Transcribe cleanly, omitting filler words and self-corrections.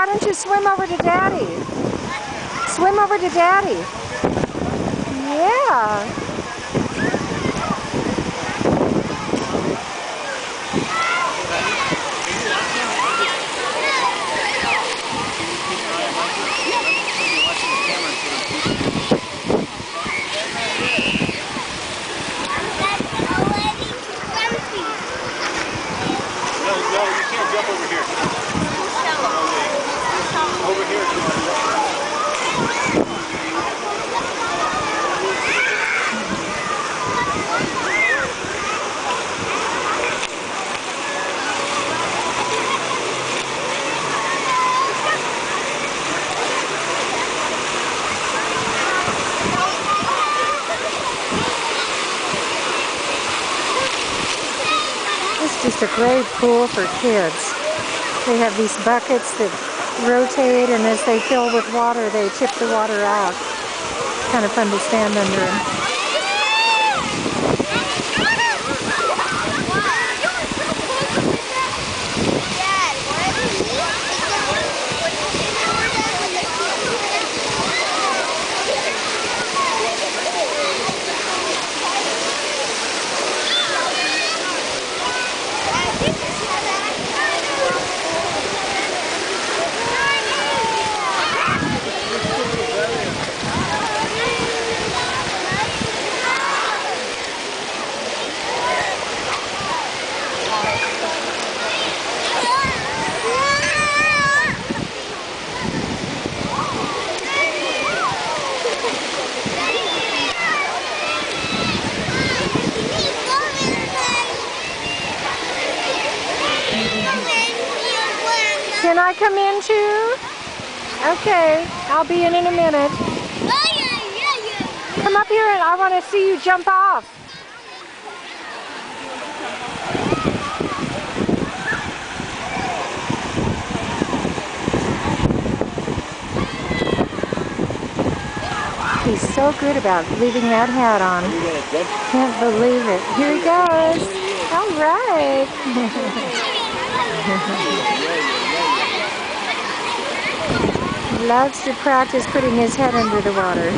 why don't you swim over to Daddy? Swim over to Daddy. Yeah. No, you can't jump over here. Over here. It's just a great pool for kids. They have these buckets that rotate, and as they fill with water, they tip the water out. Kind of fun to stand under them. Can I come in too? Okay, I'll be in a minute. Come up here and I want to see you jump off. He's so good about leaving that hat on. Can't believe it. Here he goes. All right. Loves to practice putting his head under the water.